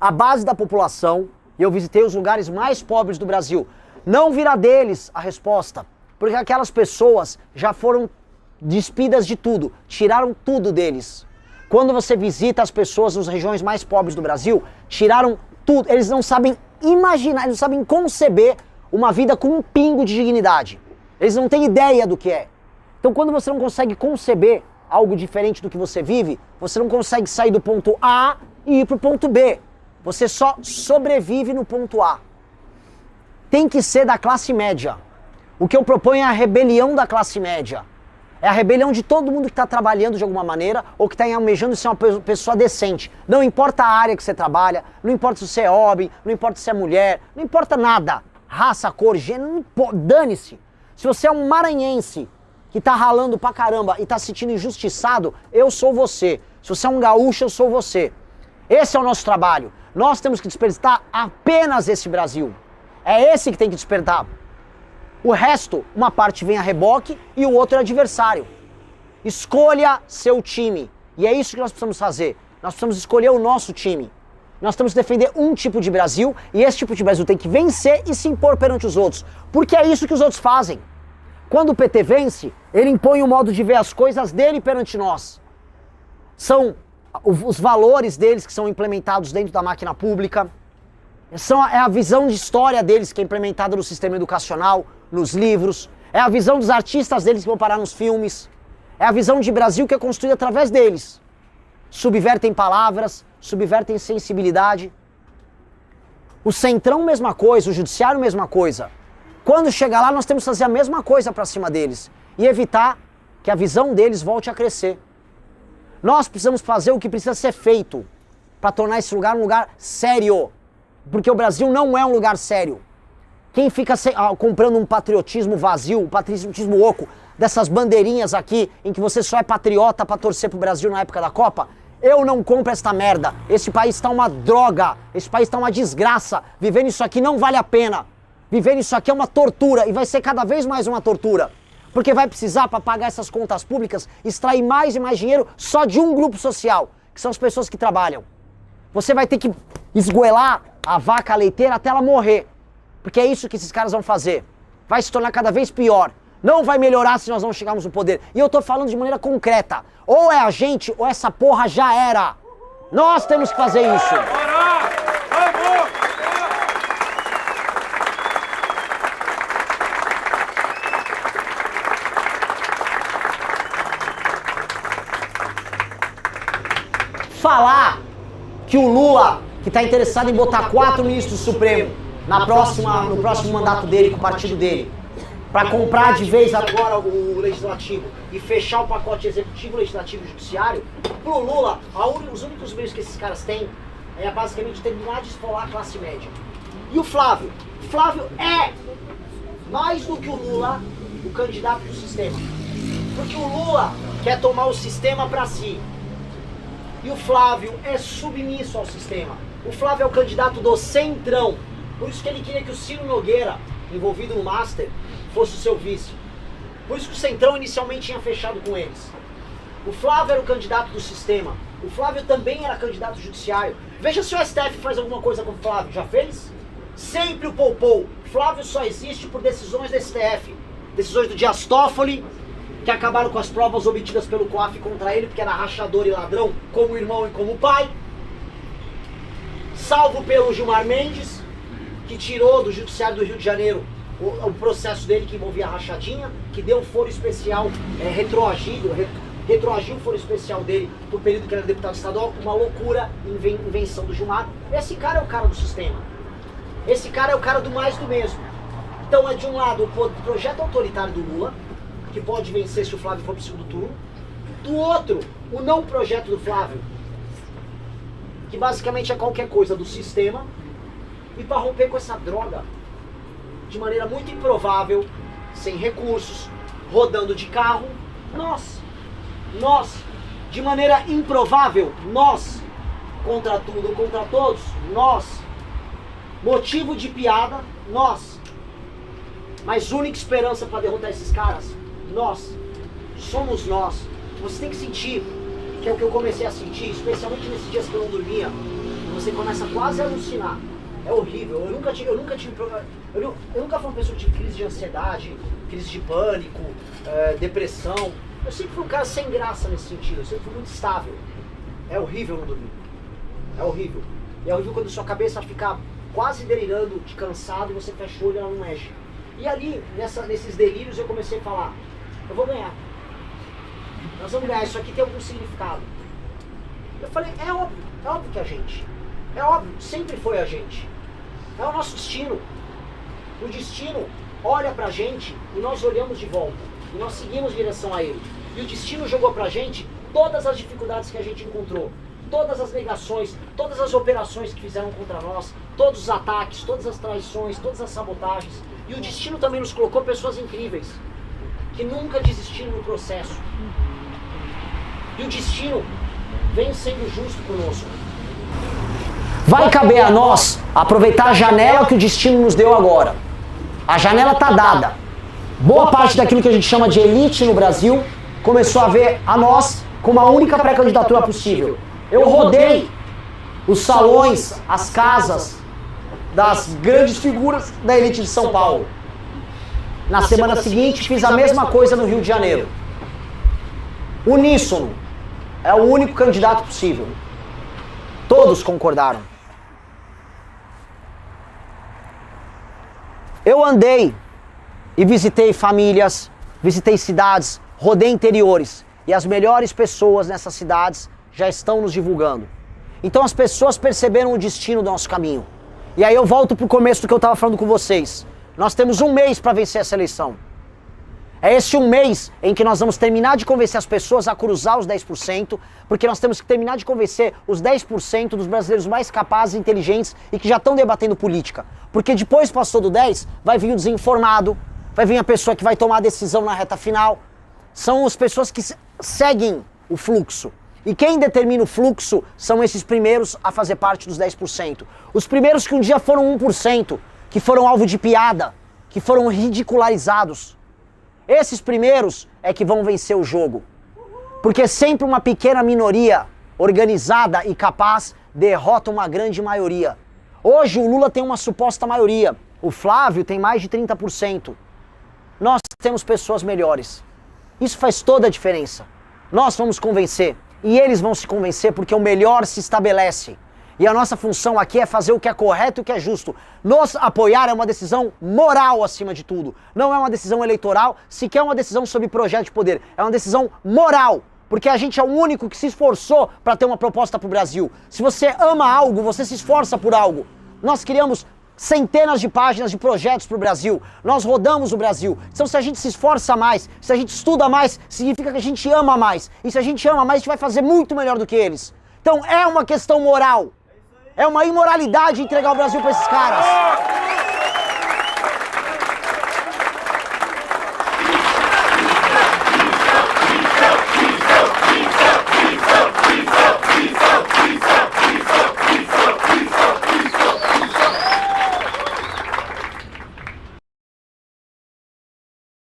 a base da população, e eu visitei os lugares mais pobres do Brasil, não virá deles a resposta, porque aquelas pessoas já foram despidas de tudo, tiraram tudo deles. Quando você visita as pessoas nas regiões mais pobres do Brasil, tiraram tudo, eles não sabem imaginar, eles não sabem conceber uma vida com um pingo de dignidade. Eles não têm ideia do que é. Então quando você não consegue conceber algo diferente do que você vive, você não consegue sair do ponto A e ir para o ponto B. Você só sobrevive no ponto A. Tem que ser da classe média. O que eu proponho é a rebelião da classe média. É a rebelião de todo mundo que está trabalhando de alguma maneira ou que está almejando ser uma pessoa decente. Não importa a área que você trabalha, não importa se você é homem, não importa se é mulher, não importa nada. Raça, cor, gênero, dane-se. Se você é um maranhense que tá ralando pra caramba e tá se sentindo injustiçado, eu sou você. Se você é um gaúcho, eu sou você. Esse é o nosso trabalho. Nós temos que despertar apenas esse Brasil. É esse que tem que despertar. O resto, uma parte vem a reboque e o outro é adversário. Escolha seu time. E é isso que nós precisamos fazer. Nós precisamos escolher o nosso time. Nós temos que defender um tipo de Brasil e esse tipo de Brasil tem que vencer e se impor perante os outros. Porque é isso que os outros fazem. Quando o PT vence, ele impõe o modo de ver as coisas dele perante nós. São os valores deles que são implementados dentro da máquina pública. É a visão de história deles que é implementada no sistema educacional, nos livros. É a visão dos artistas deles que vão parar nos filmes. É a visão de Brasil que é construída através deles. Subvertem palavras, subvertem sensibilidade. O Centrão, mesma coisa. O Judiciário, mesma coisa. Quando chegar lá, nós temos que fazer a mesma coisa para cima deles. E evitar que a visão deles volte a crescer. Nós precisamos fazer o que precisa ser feito para tornar esse lugar um lugar sério. Porque o Brasil não é um lugar sério. Quem fica comprando um patriotismo vazio, um patriotismo oco, dessas bandeirinhas aqui, em que você só é patriota para torcer pro Brasil na época da Copa, eu não compro esta merda. Esse país tá uma droga, esse país tá uma desgraça. Vivendo isso aqui não vale a pena. Vivendo isso aqui é uma tortura e vai ser cada vez mais uma tortura. Porque vai precisar, para pagar essas contas públicas, extrair mais e mais dinheiro só de um grupo social, que são as pessoas que trabalham. Você vai ter que esgoelar a vaca leiteira até ela morrer. Porque é isso que esses caras vão fazer. Vai se tornar cada vez pior. Não vai melhorar se nós não chegarmos no poder. E eu tô falando de maneira concreta. Ou é a gente, ou essa porra já era. Nós temos que fazer isso. Falar que o Lula, que está interessado em botar 4 ministros do Supremo no próximo mandato dele, com o partido dele, para comprar de vez agora o legislativo e fechar o pacote executivo, legislativo e judiciário, pro Lula, os únicos meios que esses caras têm é basicamente terminar de esfolar a classe média. E o Flávio? O Flávio é mais do que o Lula, o candidato do sistema. Porque o Lula quer tomar o sistema para si. E o Flávio é submisso ao sistema. O Flávio é o candidato do Centrão. Por isso que ele queria que o Ciro Nogueira, envolvido no Master, fosse o seu vice. Por isso que o Centrão inicialmente tinha fechado com eles. O Flávio era o candidato do sistema. O Flávio também era candidato do judiciário. Veja se o STF faz alguma coisa com o Flávio. Já fez? Sempre o poupou. Flávio só existe por decisões do STF. Decisões do Dias Toffoli, que acabaram com as provas obtidas pelo COAF contra ele, porque era rachador e ladrão, como irmão e como pai. Salvo pelo Gilmar Mendes, que tirou do Judiciário do Rio de Janeiro o processo dele que envolvia a rachadinha, que deu foro especial, retroagiu o foro especial dele pro período que ele era deputado estadual, uma loucura, invenção do Gilmar. Esse cara é o cara do sistema. Esse cara é o cara do mais do mesmo. Então é de um lado o projeto autoritário do Lula, que pode vencer se o Flávio for pro segundo turno. Do outro, o não projeto do Flávio, que basicamente é qualquer coisa do sistema. E para romper com essa droga, de maneira muito improvável, sem recursos, rodando de carro, nós, de maneira improvável, nós, contra tudo, contra todos, nós, motivo de piada, nós, mas única esperança para derrotar esses caras, nós, somos nós. Você tem que sentir, que é o que eu comecei a sentir, especialmente nesses dias que eu não dormia, você começa quase a alucinar. É horrível. Eu nunca tive eu nunca fui uma pessoa que tive crise de ansiedade, crise de pânico, depressão. Eu sempre fui um cara sem graça nesse sentido. Eu sempre fui muito estável. É horrível não dormir. É horrível. E é horrível quando sua cabeça fica quase delirando, de cansado, e você fecha o olho e ela não mexe. E ali, nesses delírios, eu comecei a falar, eu vou ganhar. Nós vamos ganhar, isso aqui tem algum significado. Eu falei, é óbvio que a gente. É óbvio, sempre foi a gente. É o nosso destino. O destino olha pra gente e nós olhamos de volta. E nós seguimos em direção a ele. E o destino jogou pra gente todas as dificuldades que a gente encontrou. Todas as negações, todas as operações que fizeram contra nós, todos os ataques, todas as traições, todas as sabotagens. E o destino também nos colocou pessoas incríveis, que nunca desistiram no processo. E o destino vem sendo justo conosco. Vai caber a nós aproveitar a janela que o destino nos deu agora. A janela está dada. Boa parte daquilo que a gente chama de elite no Brasil começou a ver a nós como a única pré-candidatura possível. Eu rodei os salões, as casas das grandes figuras da elite de São Paulo. Na semana seguinte fiz a mesma coisa no Rio de Janeiro. Uníssono. É o único candidato possível. Todos concordaram. Eu andei e visitei famílias, visitei cidades, rodei interiores. E as melhores pessoas nessas cidades já estão nos divulgando. Então as pessoas perceberam o destino do nosso caminho. E aí eu volto pro começo do que eu estava falando com vocês. Nós temos um mês para vencer essa eleição. É esse um mês em que nós vamos terminar de convencer as pessoas a cruzar os 10%, porque nós temos que terminar de convencer os 10% dos brasileiros mais capazes e inteligentes e que já estão debatendo política. Porque depois passou do 10%, vai vir o desinformado, vai vir a pessoa que vai tomar a decisão na reta final. São as pessoas que seguem o fluxo. E quem determina o fluxo são esses primeiros a fazer parte dos 10%. Os primeiros que um dia foram 1%, que foram alvo de piada, que foram ridicularizados. Esses primeiros é que vão vencer o jogo. Porque sempre uma pequena minoria organizada e capaz derrota uma grande maioria. Hoje o Lula tem uma suposta maioria. O Flávio tem mais de 30%. Nós temos pessoas melhores. Isso faz toda a diferença. Nós vamos convencer. E eles vão se convencer porque o melhor se estabelece. E a nossa função aqui é fazer o que é correto e o que é justo. Nos apoiar é uma decisão moral acima de tudo. Não é uma decisão eleitoral, sequer uma decisão sobre projeto de poder. É uma decisão moral. Porque a gente é o único que se esforçou para ter uma proposta para o Brasil. Se você ama algo, você se esforça por algo. Nós criamos centenas de páginas de projetos para o Brasil. Nós rodamos o Brasil. Então se a gente se esforça mais, se a gente estuda mais, significa que a gente ama mais. E se a gente ama mais, a gente vai fazer muito melhor do que eles. Então é uma questão moral. É uma imoralidade entregar o Brasil para esses caras.